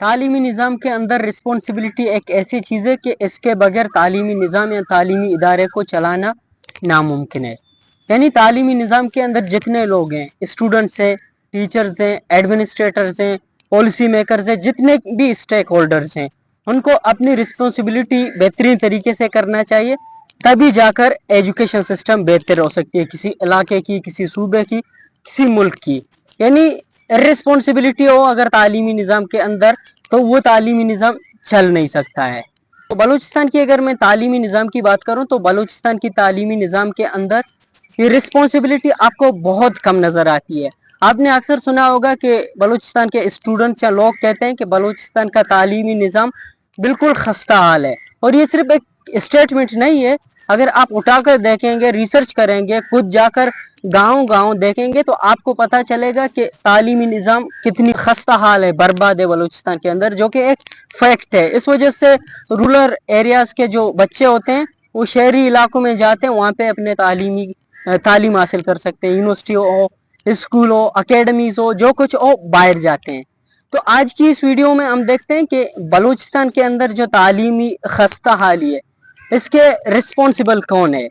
तालीमी निज़ाम के अंदर रिस्पॉन्सिबिलिटी एक ऐसी चीज़ है कि इसके बगैर तालीमी निज़ाम या तालीमी इदारे को चलाना नामुमकिन है। यानी तालीमी निज़ाम के अंदर जितने लोग हैं, स्टूडेंट्स हैं, टीचर्स हैं, एडमिनिस्ट्रेटर्स हैं, पॉलिसी मेकर्स हैं, जितने भी स्टेक होल्डर्स हैं, उनको अपनी रिस्पॉन्सिबिलिटी बेहतरीन तरीके से करना चाहिए, तभी जाकर एजुकेशन सिस्टम बेहतर हो सकती है किसी इलाके की, किसी सूबे की, किसी मुल्क की। यानी रिस्पॉन्सिबिलिटी हो अगर तालीमी निज़ाम के अंदर, तो वो तालीमी निज़ाम चल नहीं सकता है। तो बलूचिस्तान की अगर मैं तालीमी निज़ाम की बात करूं तो बलूचिस्तान की तालीमी निज़ाम के अंदर ये रिस्पॉन्सिबिलिटी आपको बहुत कम नज़र आती है। आपने अक्सर सुना होगा कि बलूचिस्तान के स्टूडेंट्स या लोग कहते हैं कि बलूचिस्तान का तालीमी निज़ाम बिल्कुल खस्ता हाल है, और ये सिर्फ एक स्टेटमेंट नहीं है। अगर आप उठाकर देखेंगे, रिसर्च करेंगे, खुद जाकर गांव-गांव देखेंगे तो आपको पता चलेगा कि तालीमी निज़ाम कितनी खस्ता हाल है, बर्बाद है बलूचिस्तान के अंदर, जो कि एक फैक्ट है। इस वजह से रूरल एरियाज़ के जो बच्चे होते हैं वो शहरी इलाकों में जाते हैं, वहाँ पे अपने तालीम हासिल कर सकते हैं। यूनिवर्सिटी हो, स्कूल हो, अकेडमीज हो, जो कुछ हो, बाहर जाते हैं। तो आज की इस वीडियो में हम देखते हैं कि बलूचिस्तान के अंदर जो तालीमी खस्ता हाली है, इसके रिस्पॉन्सिबल कौन है।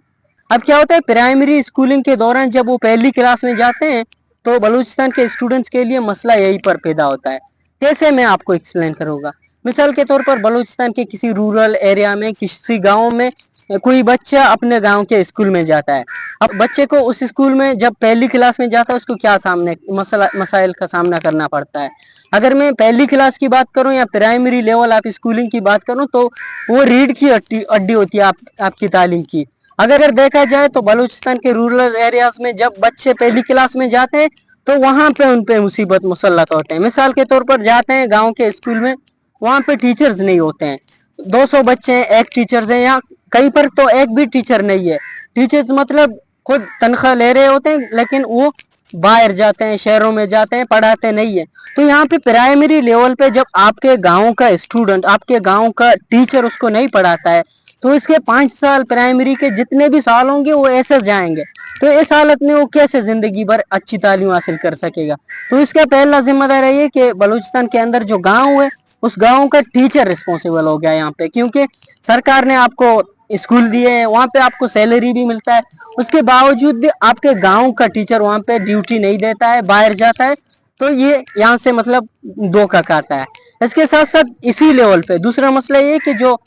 अब क्या होता है, प्राइमरी स्कूलिंग के दौरान जब वो पहली क्लास में जाते हैं तो बलूचिस्तान के स्टूडेंट्स के लिए मसला यहीं पर पैदा होता है। कैसे, मैं आपको एक्सप्लेन करूंगा। मिसाल के तौर पर बलूचिस्तान के किसी रूरल एरिया में, किसी गांव में कोई बच्चा अपने गांव के स्कूल में जाता है। अब बच्चे को उस स्कूल में जब पहली क्लास में जाता है उसको क्या मसाइल का सामना करना पड़ता है। अगर मैं पहली क्लास की बात करूं या प्राइमरी लेवल आप स्कूलिंग की बात करूं तो वो रीढ़ की हड्डी होती है आपकी तालीम की। अगर देखा जाए तो बलूचिस्तान के रूरल एरियाज में जब बच्चे पहली क्लास में जाते हैं तो वहां पे उन पे मुसीबत मुसल्लत होते हैं। मिसाल के तौर पर जाते हैं गांव के स्कूल में, वहां पे टीचर्स नहीं होते हैं। 200 बच्चे हैं, एक टीचर है, या कहीं पर तो एक भी टीचर नहीं है। टीचर्स मतलब खुद तनख्वाह ले रहे होते हैं, लेकिन वो बाहर जाते हैं, शहरों में जाते हैं, पढ़ाते नहीं है। तो यहाँ पे प्राइमरी लेवल पे जब आपके गांव का स्टूडेंट, आपके गांव का टीचर उसको नहीं पढ़ाता है, तो इसके 5 साल प्राइमरी के जितने भी साल होंगे वो ऐसे जाएंगे। तो इस हालत में वो कैसे जिंदगी भर अच्छी तालीम हासिल कर सकेगा। तो इसका पहला जिम्मेदार है कि बलूचिस्तान के अंदर जो गांव है उस गांव का टीचर रिस्पॉन्सिबल हो गया यहाँ पे, क्योंकि सरकार ने आपको स्कूल दिए हैं, वहाँ पे आपको सैलरी भी मिलता है, उसके बावजूद भी आपके गांव का टीचर वहाँ पे ड्यूटी नहीं देता है, बाहर जाता है, तो ये यहाँ से मतलब धोखा खाता है। इसके साथ साथ इसी लेवल पे दूसरा मसला ये कि जो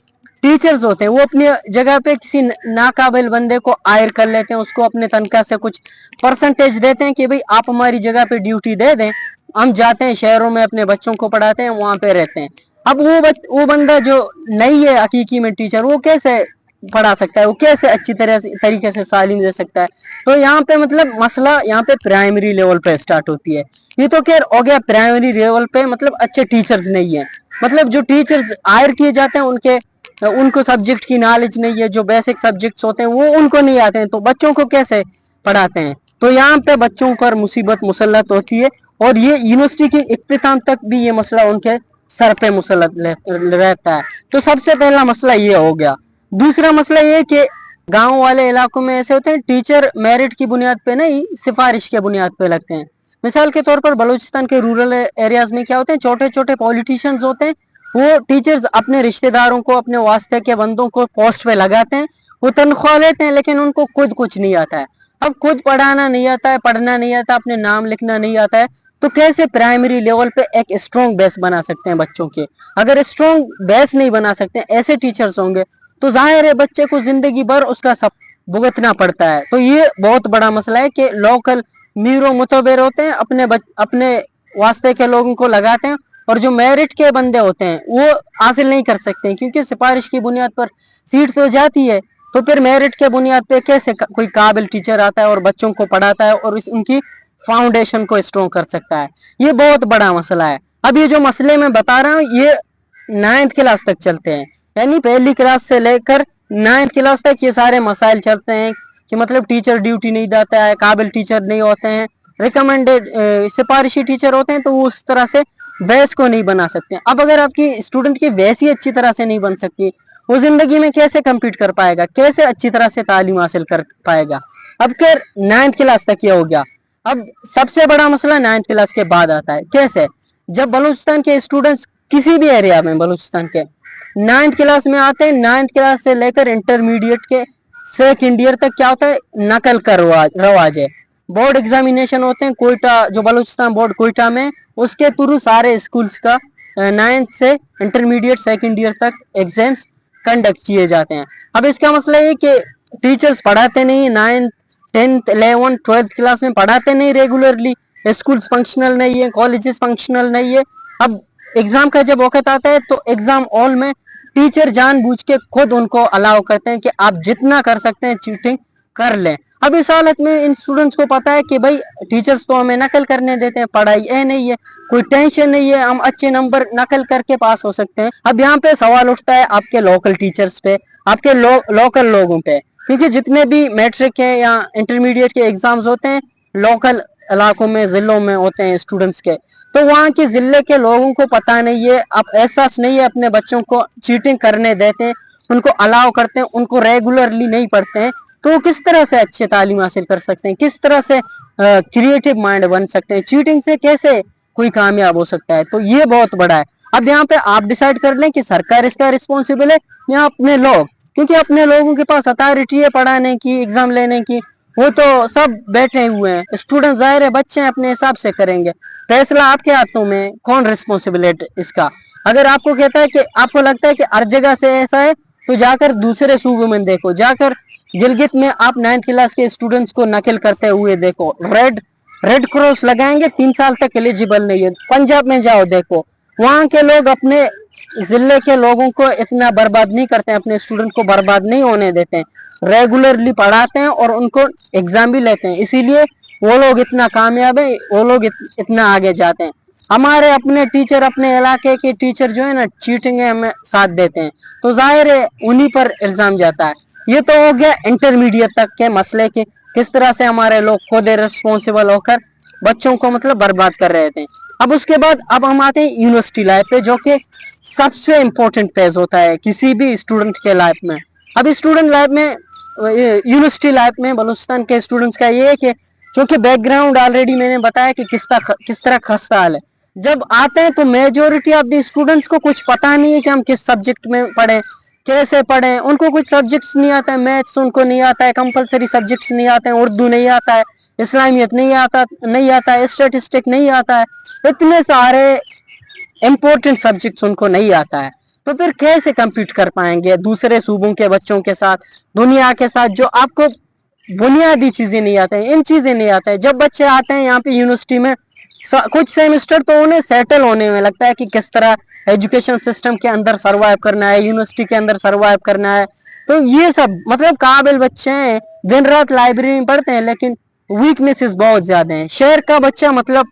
टीचर्स होते हैं वो अपनी जगह पे किसी नाकाबिल बंदे को हायर कर लेते हैं, उसको अपने तनख्वाह से कुछ परसेंटेज देते हैं कि भाई आप हमारी जगह पे ड्यूटी दे दें, हम जाते हैं शहरों में अपने बच्चों को पढ़ाते हैं, वहां पे रहते हैं। अब वो बंदा जो नहीं है हकीकी में टीचर, वो कैसे पढ़ा सकता है, वो कैसे अच्छी तरीके से तालीम दे सकता है। तो यहाँ पे मतलब मसला यहाँ पे प्राइमरी लेवल पे स्टार्ट होती है। ये तो खैर हो गया प्राइमरी लेवल पे, मतलब अच्छे टीचर्स नहीं है, मतलब जो टीचर्स हायर किए जाते हैं उनको सब्जेक्ट की नॉलेज नहीं है, जो बेसिक सब्जेक्ट्स होते हैं वो उनको नहीं आते हैं, तो बच्चों को कैसे पढ़ाते हैं। तो यहाँ पे बच्चों पर मुसीबत मुसल्लत होती है, और ये यूनिवर्सिटी के इख्तिताम तक भी ये मसला उनके सर पे मुसल्लत रहता है। तो सबसे पहला मसला ये हो गया। दूसरा मसला ये कि गांव वाले इलाकों में ऐसे होते हैं, टीचर मेरिट की बुनियाद पे नहीं, सिफारिश के बुनियाद पे लगते हैं। मिसाल के तौर पर बलूचिस्तान के रूरल एरियाज में क्या होते हैं, छोटे छोटे पॉलिटिशियंस होते हैं, वो टीचर्स अपने रिश्तेदारों को, अपने वास्ते के बंदों को पोस्ट पे लगाते हैं, वो तनख्वाह लेते हैं, लेकिन उनको खुद कुछ नहीं आता है। अब खुद पढ़ाना नहीं आता है, पढ़ना नहीं आता, अपने नाम लिखना नहीं आता है, तो कैसे प्राइमरी लेवल पे एक स्ट्रॉन्ग बेस बना सकते हैं बच्चों के। अगर स्ट्रॉन्ग बेस नहीं बना सकते, ऐसे टीचर्स होंगे, तो जाहिर है बच्चे को जिंदगी भर उसका सब भुगतना पड़ता है। तो ये बहुत बड़ा मसला है कि लोकल मीरो मुतबर होते हैं, अपने वास्ते के लोगों को लगाते हैं, और जो मेरिट के बंदे होते हैं वो हासिल नहीं कर सकते हैं, क्योंकि सिफारिश की बुनियाद पर सीट तो जाती है, तो फिर मेरिट के बुनियाद पे कैसे कोई काबिल टीचर आता है और बच्चों को पढ़ाता है और उनकी फाउंडेशन को स्ट्रॉन्ग कर सकता है। ये बहुत बड़ा मसला है। अब ये जो मसले मैं बता रहा हूँ ये 9th क्लास तक चलते हैं, यानी पहली क्लास से लेकर 9th क्लास तक ये सारे मसाइल चलते हैं कि मतलब टीचर ड्यूटी नहीं देता है, काबिल टीचर नहीं होते हैं, रिकमेंडेड सिफारिशी टीचर होते हैं, तो वो उस तरह से बेस को नहीं बना सकते। अब अगर आपकी स्टूडेंट की बेस ही अच्छी तरह से नहीं बन सकती, वो जिंदगी में कैसे कम्पीट कर पाएगा, कैसे अच्छी तरह से तालीम हासिल कर पाएगा। अब फिर 9th क्लास तक ये हो गया। अब सबसे बड़ा मसला 9th क्लास के बाद आता है। कैसे, जब बलूचिस्तान के स्टूडेंट्स किसी भी एरिया में बलूचिस्तान के 9th क्लास में आते हैं, 9th क्लास से लेकर इंटरमीडिएट के सेकंड ईयर तक क्या होता है, नकल का रवाज है। बोर्ड एग्जामिनेशन होते हैं कोयटा, जो बलूचिस्तान बोर्ड कोयटा में, उसके थ्रू सारे स्कूल्स का 9th से इंटरमीडिएट सेकंड ईयर तक एग्जाम्स कंडक्ट किए जाते हैं। अब इसका मसला ये कि टीचर्स पढ़ाते नहीं, 9th 10th 11th 12th class में पढ़ाते नहीं रेगुलरली, स्कूल्स फंक्शनल नहीं है, कॉलेजेस फंक्शनल नहीं है। अब एग्जाम का जब वक्त आता है तो एग्जाम हॉल में टीचर जानबूझ के खुद उनको अलाउ करते हैं कि आप जितना कर सकते हैं चीटिंग कर लें। अब इस हालत में इन स्टूडेंट्स को पता है कि भाई टीचर्स तो हमें नकल करने देते हैं, पढ़ाई नहीं है, कोई टेंशन नहीं है, हम अच्छे नंबर नकल करके पास हो सकते हैं। अब यहाँ पे सवाल उठता है आपके लोकल टीचर्स पे, आपके लोकल लोगों पे, क्योंकि जितने भी मैट्रिक है या इंटरमीडिएट के एग्जाम्स होते हैं लोकल इलाकों में, जिलों में होते हैं स्टूडेंट्स के, तो वहाँ के जिले के लोगों को पता नहीं है, अब एहसास नहीं है, अपने बच्चों को चीटिंग करने देते हैं, उनको अलाउ करते हैं, उनको रेगुलरली नहीं पढ़ते हैं, तो वो किस तरह से अच्छे तालीम हासिल कर सकते हैं, किस तरह से क्रिएटिव माइंड बन सकते हैं, चीटिंग से कैसे कोई कामयाब हो सकता है। तो ये बहुत बड़ा है। अब यहाँ पे आप डिसाइड कर लें कि सरकार इसका रिस्पॉन्सिबल है या अपने लोग, क्योंकि अपने लोगों के पास अथॉरिटी है पढ़ाने की, एग्जाम लेने की, वो तो सब बैठे हुए हैं। स्टूडेंट जाहिर है बच्चे अपने हिसाब से करेंगे, फैसला आपके हाथों में, कौन रिस्पॉन्सिबल है इसका। अगर आपको कहता है कि आपको लगता है कि हर जगह से ऐसा है, तो जाकर दूसरे सूबे में देखो, जाकर गिलगित में आप 9th क्लास के स्टूडेंट्स को नकल करते हुए देखो, रेड क्रॉस लगाएंगे, 3 साल तक एलिजिबल नहीं है। पंजाब में जाओ देखो, वहाँ के लोग अपने जिले के लोगों को इतना बर्बाद नहीं करते हैं, अपने स्टूडेंट को बर्बाद नहीं होने देते हैं, रेगुलरली पढ़ाते हैं और उनको एग्जाम भी लेते हैं, इसीलिए वो लोग इतना कामयाब है, वो लोग इतना आगे जाते हैं। हमारे अपने टीचर, अपने इलाके के टीचर जो है ना, चीटिंग है हमें साथ देते हैं, तो जाहिर है उन्हीं पर इल्जाम जाता है। ये तो हो गया इंटरमीडिएट तक के मसले के, किस तरह से हमारे लोग खुद रिस्पॉन्सिबल होकर बच्चों को मतलब बर्बाद कर रहे थे। अब उसके बाद अब हम आते हैं यूनिवर्सिटी लाइफ पे, जो कि सबसे इम्पोर्टेंट फेज होता है किसी भी स्टूडेंट के लाइफ में। अब स्टूडेंट लाइफ में, यूनिवर्सिटी लाइफ में बलूचिस्तान के स्टूडेंट्स का ये है कि क्योंकि बैकग्राउंड ऑलरेडी मैंने बताया कि किस तरह खस्ता हाल है, जब आते हैं तो मेजोरिटी ऑफ द स्टूडेंट्स को कुछ पता नहीं है कि हम किस सब्जेक्ट में पढ़ें, कैसे पढ़ें। उनको कुछ सब्जेक्ट्स नहीं आता है, मैथ्स उनको नहीं आता है, कंपलसरी सब्जेक्ट्स नहीं आते हैं, उर्दू नहीं आता है, इस्लामियत नहीं आता है, स्टैटिस्टिक नहीं आता है, इतने सारे इम्पोर्टेंट सब्जेक्ट्स उनको नहीं आता है। तो फिर कैसे compete कर पाएंगे दूसरे सूबों के बच्चों के साथ, दुनिया के साथ, जो आपको बुनियादी चीजें नहीं आते हैं, इन चीजें नहीं आता है। जब बच्चे आते हैं यहाँ पे यूनिवर्सिटी में, कुछ सेमेस्टर तो उन्हें सेटल होने में लगता है कि किस तरह एजुकेशन सिस्टम के अंदर सरवाइव करना है, यूनिवर्सिटी के अंदर सरवाइव करना है। तो ये सब मतलब काबिल बच्चे हैं, दिन रात लाइब्रेरी में पढ़ते हैं, लेकिन वीकनेसेस बहुत ज्यादा हैं। शहर का बच्चा मतलब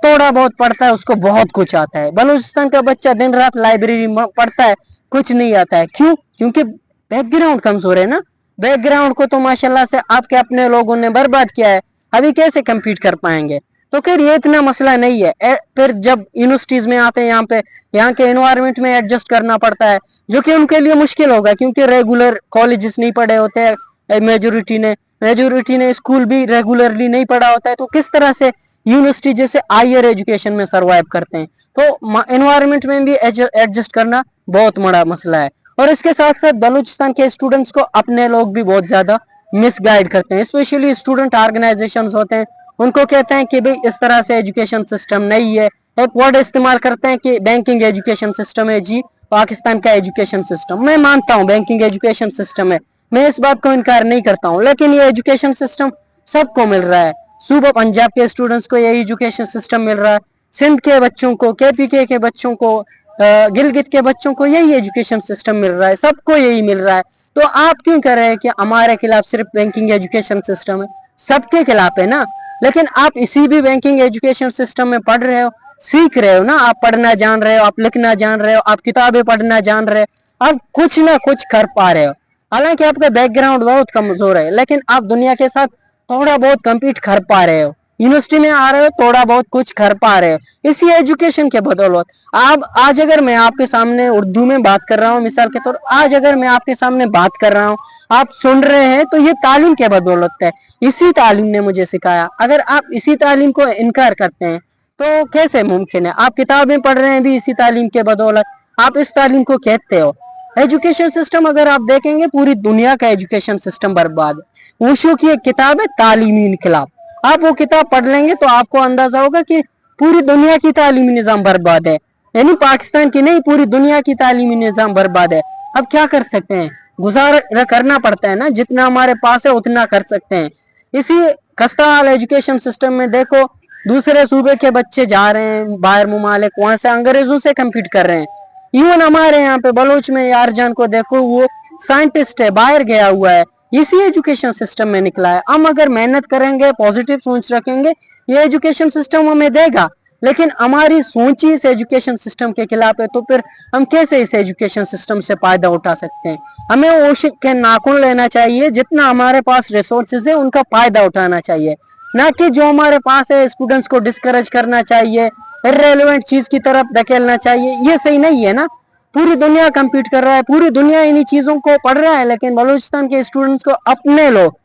थोड़ा बहुत पढ़ता है, उसको बहुत कुछ आता है। बलूचिस्तान का बच्चा दिन रात लाइब्रेरी में पढ़ता है, कुछ नहीं आता है। क्यों? क्योंकि बैकग्राउंड कमजोर है ना। बैकग्राउंड को तो माशाल्लाह से आपके अपने लोगों ने बर्बाद किया है, अभी कैसे compete कर पाएंगे। तो फिर ये इतना मसला नहीं है। फिर जब यूनिवर्सिटीज में आते हैं, यहाँ के एनवायरनमेंट में एडजस्ट करना पड़ता है, जो कि उनके लिए मुश्किल होगा, क्योंकि रेगुलर कॉलेजेस नहीं पढ़े होते हैं मेजोरिटी ने स्कूल भी रेगुलरली नहीं पढ़ा होता है। तो किस तरह से यूनिवर्सिटी जैसे हायर एजुकेशन में सरवाइव करते हैं। तो एनवायरनमेंट में भी एडजस्ट करना बहुत बड़ा मसला है। और इसके साथ साथ बलूचिस्तान के स्टूडेंट्स को अपने लोग भी बहुत ज्यादा मिसगाइड करते हैं, स्पेशली स्टूडेंट ऑर्गेनाइजेशंस होते हैं, उनको कहते हैं कि भाई इस तरह से एजुकेशन सिस्टम नहीं है। एक वर्ड इस्तेमाल करते हैं कि बैंकिंग एजुकेशन सिस्टम है जी पाकिस्तान का एजुकेशन सिस्टम। मैं मानता हूँ बैंकिंग एजुकेशन सिस्टम है, मैं इस बात को इनकार नहीं करता हूँ, लेकिन ये एजुकेशन सिस्टम सबको मिल रहा है। सूबा पंजाब के स्टूडेंट्स को यही एजुकेशन सिस्टम मिल रहा है, सिंध के बच्चों को, KPK के बच्चों को, गिलगित के बच्चों को यही एजुकेशन सिस्टम मिल रहा है, सबको यही मिल रहा है। तो आप क्यों कह रहे हैं कि हमारे खिलाफ सिर्फ बैंकिंग एजुकेशन सिस्टम है? सबके खिलाफ है ना। लेकिन आप इसी भी बैंकिंग एजुकेशन सिस्टम में पढ़ रहे हो, सीख रहे हो ना, आप पढ़ना जान रहे हो, आप लिखना जान रहे हो, आप किताबें पढ़ना जान रहे हो, आप कुछ ना कुछ कर पा रहे हो। हालांकि आपका बैकग्राउंड बहुत कमजोर है, लेकिन आप दुनिया के साथ थोड़ा बहुत compete कर पा रहे हो, यूनिवर्सिटी में आ रहे हो, थोड़ा बहुत कुछ कर पा रहे हो इसी एजुकेशन के बदौलत। आप आज अगर मैं आपके सामने उर्दू में बात कर रहा हूँ, मिसाल के तौर आज अगर मैं आपके सामने बात कर रहा हूँ, आप सुन रहे हैं, तो ये तालीम के बदौलत है। इसी तालीम ने मुझे सिखाया। अगर आप इसी तालीम को इनकार करते हैं तो कैसे मुमकिन है? आप किताबें पढ़ रहे हैं भी इसी तालीम के बदौलत, आप इस तालीम को कहते हो। एजुकेशन सिस्टम अगर आप देखेंगे, पूरी दुनिया का एजुकेशन सिस्टम बर्बाद है। वुशु की एक किताब है तालीमी इनकलाब, आप वो किताब पढ़ लेंगे तो आपको अंदाजा होगा कि पूरी दुनिया की तालीमी निज़ाम बर्बाद है, यानी पाकिस्तान की नहीं, पूरी दुनिया की तालीमी निज़ाम बर्बाद है। अब क्या कर सकते हैं? गुजारा करना पड़ता है ना, जितना हमारे पास है उतना कर सकते हैं। इसी खस्ताहाल एजुकेशन सिस्टम में देखो, दूसरे सूबे के बच्चे जा रहे हैं बाहर मुमालिक, वहां से अंग्रेजों से कम्पीट कर रहे हैं। इवन हमारे यहाँ पे बलोच में यारजान को देखो, वो साइंटिस्ट है, बाहर गया हुआ है, इसी एजुकेशन सिस्टम में निकला है। हम अगर मेहनत करेंगे, पॉजिटिव सोच रखेंगे, ये एजुकेशन सिस्टम हमें देगा। लेकिन हमारी सोच ही इस एजुकेशन सिस्टम के खिलाफ है, तो फिर हम कैसे इस एजुकेशन सिस्टम से फायदा उठा सकते हैं? हमें ओश के नाखून लेना चाहिए, जितना हमारे पास रिसोर्सेज है उनका फायदा उठाना चाहिए, ना कि जो हमारे पास है स्टूडेंट्स को डिस्करेज करना चाहिए, इररेलेवेंट चीज की तरफ धकेलना चाहिए। ये सही नहीं है ना। पूरी दुनिया कम्पीट कर रहा है, पूरी दुनिया इन्हीं चीजों को पढ़ रहा है, लेकिन बलूचिस्तान के स्टूडेंट्स को अपने लोग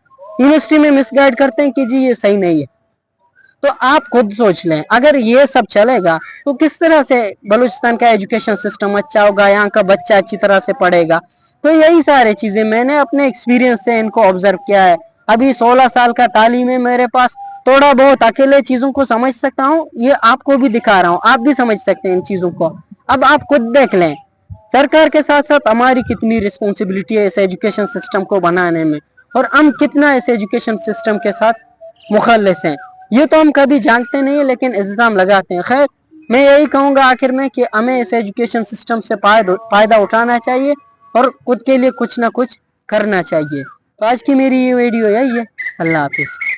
यूनिवर्सिटी में मिसगाइड करते हैं कि जी ये सही नहीं है। तो आप खुद सोच लें, अगर ये सब चलेगा तो किस तरह से बलूचिस्तान का एजुकेशन सिस्टम अच्छा होगा, यहाँ का बच्चा अच्छी तरह से पढ़ेगा। तो यही सारी चीजें मैंने अपने एक्सपीरियंस से इनको ऑब्जर्व किया है। अभी 16 साल का तालीम है मेरे पास, थोड़ा बहुत अकेले चीजों को समझ सकता हूँ, ये आपको भी दिखा रहा हूँ, आप भी समझ सकते हैं इन चीजों को। अब आप खुद देख लें, सरकार के साथ साथ हमारी कितनी रिस्पॉन्सिबिलिटी है इस एजुकेशन सिस्टम को बनाने में, और हम कितना इस एजुकेशन सिस्टम के साथ मुखल्लिस हैं, ये तो हम कभी जानते नहीं है, लेकिन इल्जाम लगाते हैं। खैर, मैं यही कहूँगा आखिर में कि हमें इस एजुकेशन सिस्टम से फायदा उठाना चाहिए और खुद के लिए कुछ ना कुछ करना चाहिए। तो आज की मेरी ये वीडियो यही है। अल्लाह हाफिज।